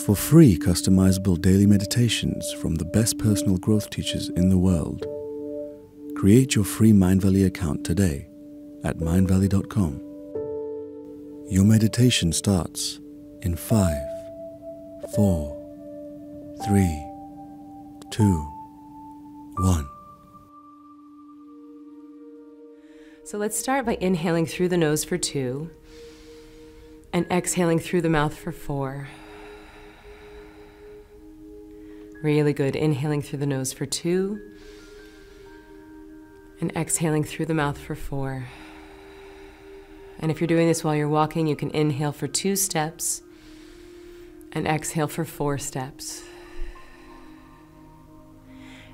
For free customizable daily meditations from the best personal growth teachers in the world, create your free Mindvalley account today at mindvalley.com. Your meditation starts in 5, 4, 3, 2, 1. So let's start by inhaling through the nose for 2 and exhaling through the mouth for 4. Really good. Inhaling through the nose for 2 and exhaling through the mouth for 4. And if you're doing this while you're walking, you can inhale for 2 steps and exhale for 4 steps.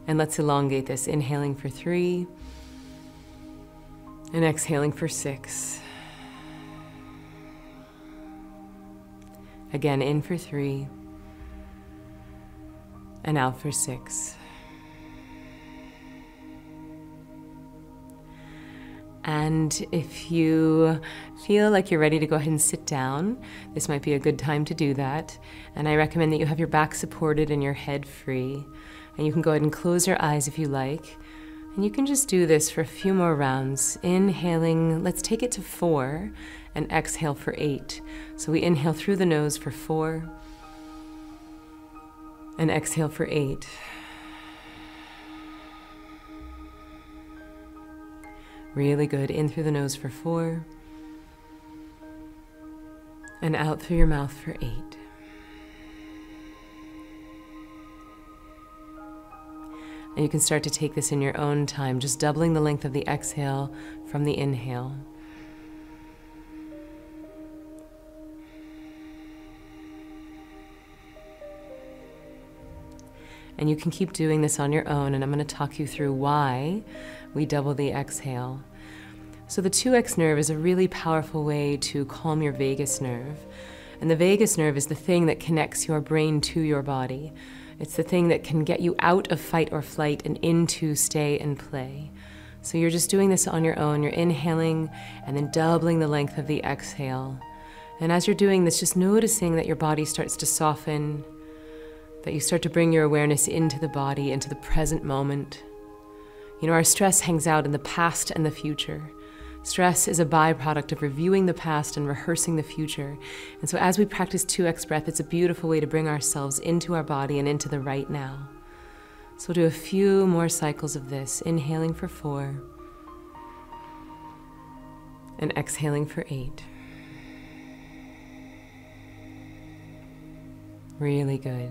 And let's elongate this, inhaling for 3 and exhaling for 6. Again, in for 3 and out for 6. And if you feel like you're ready to go ahead and sit down, this might be a good time to do that. And I recommend that you have your back supported and your head free. And you can go ahead and close your eyes if you like. And you can just do this for a few more rounds. Inhaling, let's take it to 4 and exhale for 8. So we inhale through the nose for 4 and exhale for 8. Really good. In through the nose for 4 and out through your mouth for 8. And you can start to take this in your own time, just doubling the length of the exhale from the inhale. And you can keep doing this on your own, and I'm going to talk you through why we double the exhale. So the 2x nerve is a really powerful way to calm your vagus nerve. And the vagus nerve is the thing that connects your brain to your body. It's the thing that can get you out of fight or flight and into stay and play. So you're just doing this on your own. You're inhaling and then doubling the length of the exhale. And as you're doing this, just noticing that your body starts to soften, that you start to bring your awareness into the body, into the present moment. You know, our stress hangs out in the past and the future. Stress is a byproduct of reviewing the past and rehearsing the future. And so as we practice 2x breath, it's a beautiful way to bring ourselves into our body and into the right now. So we'll do a few more cycles of this, inhaling for 4 and exhaling for 8. Really good.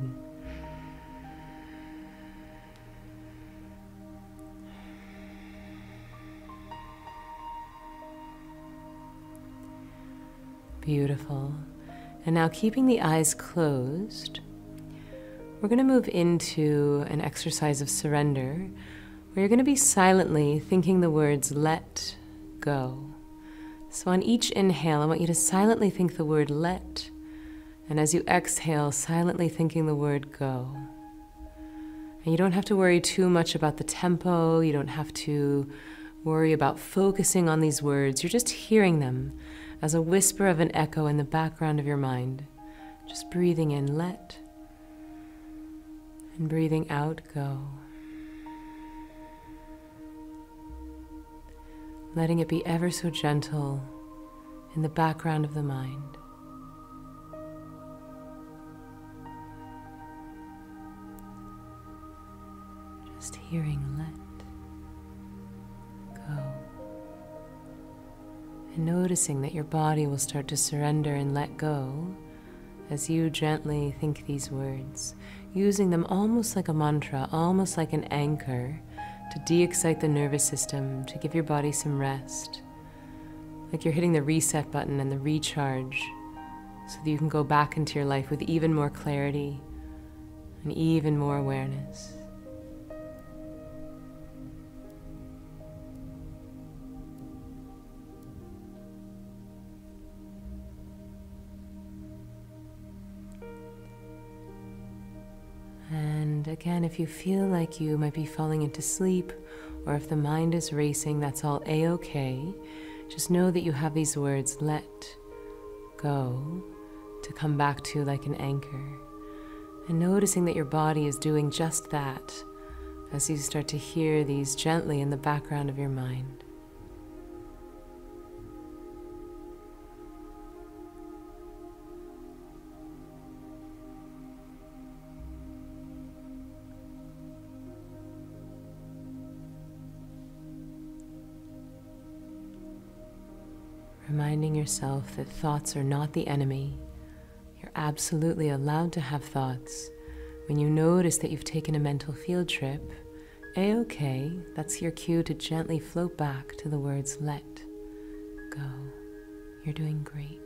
Beautiful. And now, keeping the eyes closed, we're going to move into an exercise of surrender where you're going to be silently thinking the words let go. So on each inhale, I want you to silently think the word let, and as you exhale, silently thinking the word go. And you don't have to worry too much about the tempo. You don't have to worry about focusing on these words. You're just hearing them as a whisper of an echo in the background of your mind. Just breathing in, let, and breathing out, go. Letting it be ever so gentle in the background of the mind. Just hearing let, go. And noticing that your body will start to surrender and let go as you gently think these words, using them almost like a mantra, almost like an anchor to de-excite the nervous system, to give your body some rest. Like you're hitting the reset button and the recharge so that you can go back into your life with even more clarity and even more awareness. And again, if you feel like you might be falling into sleep, or if the mind is racing, that's all a-okay. Just know that you have these words, let go, to come back to like an anchor. And noticing that your body is doing just that as you start to hear these gently in the background of your mind. Reminding yourself that thoughts are not the enemy. You're absolutely allowed to have thoughts. When you notice that you've taken a mental field trip, A-okay, that's your cue to gently float back to the words, let go. You're doing great.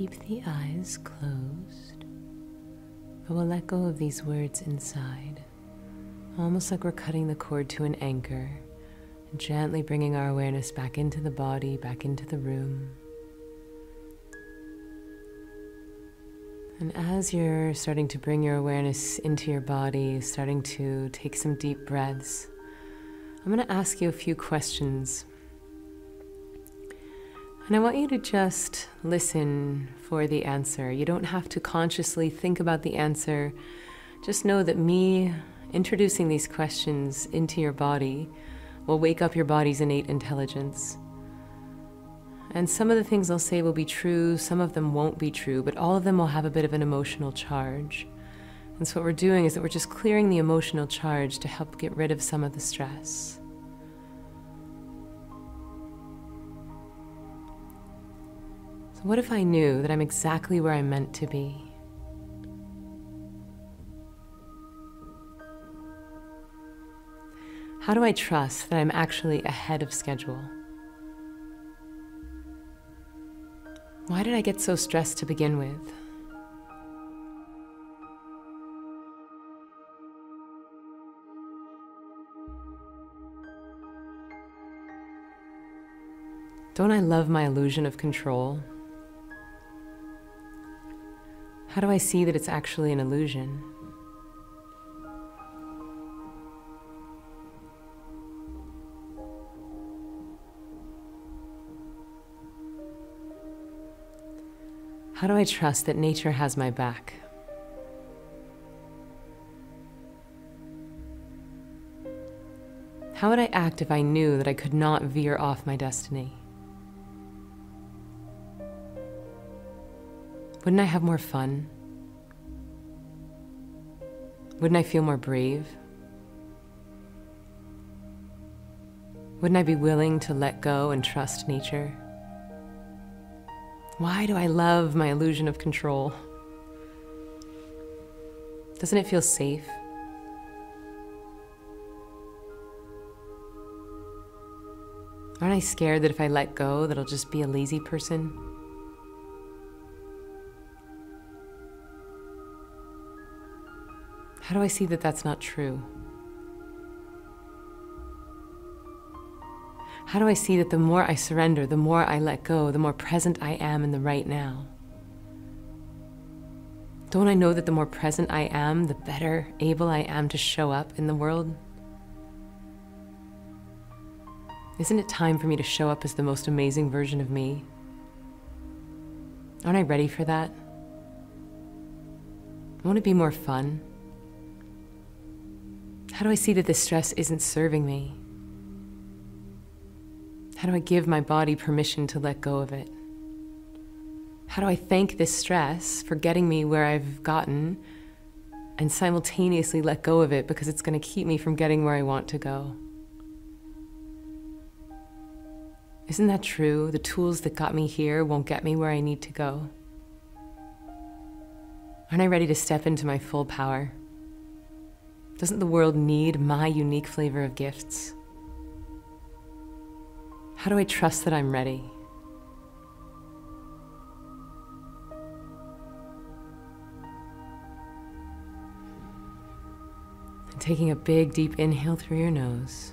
keep the eyes closed, but we'll let go of these words inside, almost like we're cutting the cord to an anchor, and gently bringing our awareness back into the body, back into the room. And as you're starting to bring your awareness into your body, starting to take some deep breaths, I'm going to ask you a few questions. And I want you to just listen for the answer. You don't have to consciously think about the answer. Just know that me introducing these questions into your body will wake up your body's innate intelligence. And some of the things I'll say will be true, some of them won't be true, but all of them will have a bit of an emotional charge. And so what we're doing is that we're just clearing the emotional charge to help get rid of some of the stress. So what if I knew that I'm exactly where I'm meant to be? How do I trust that I'm actually ahead of schedule? Why did I get so stressed to begin with? Don't I love my illusion of control? How do I see that it's actually an illusion? How do I trust that nature has my back? How would I act if I knew that I could not veer off my destiny? Wouldn't I have more fun? Wouldn't I feel more brave? Wouldn't I be willing to let go and trust nature? Why do I love my illusion of control? Doesn't it feel safe? Aren't I scared that if I let go, that I'll just be a lazy person? How do I see that that's not true? How do I see that the more I surrender, the more I let go, the more present I am in the right now? Don't I know that the more present I am, the better able I am to show up in the world? Isn't it time for me to show up as the most amazing version of me? Aren't I ready for that? Won't it be more fun? How do I see that this stress isn't serving me? How do I give my body permission to let go of it? How do I thank this stress for getting me where I've gotten and simultaneously let go of it because it's going to keep me from getting where I want to go? Isn't that true? The tools that got me here won't get me where I need to go. Aren't I ready to step into my full power? Doesn't the world need my unique flavor of gifts? How do I trust that I'm ready? And taking a big, deep inhale through your nose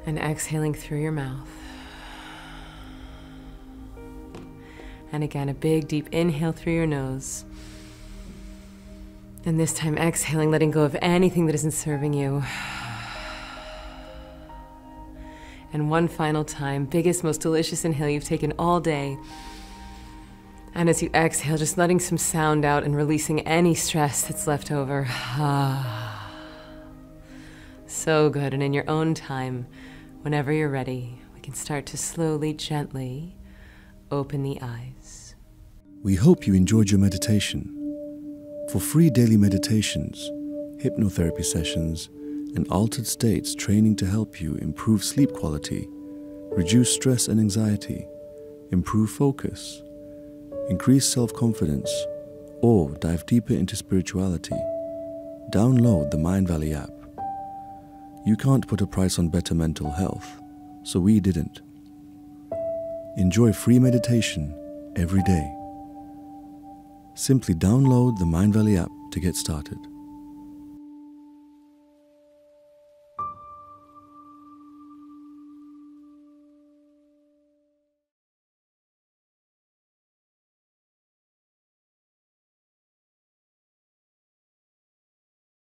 and exhaling through your mouth. And again, a big, deep inhale through your nose. And this time exhaling, letting go of anything that isn't serving you. And one final time, biggest, most delicious inhale you've taken all day. And as you exhale, just letting some sound out and releasing any stress that's left over. So good. And in your own time, whenever you're ready, we can start to slowly, gently open the eyes. We hope you enjoyed your meditation. For free daily meditations, hypnotherapy sessions, and altered states training to help you improve sleep quality, reduce stress and anxiety, improve focus, increase self-confidence, or dive deeper into spirituality, download the Mindvalley app. You can't put a price on better mental health, so we didn't. Enjoy free meditation every day. Simply download the Mindvalley app to get started.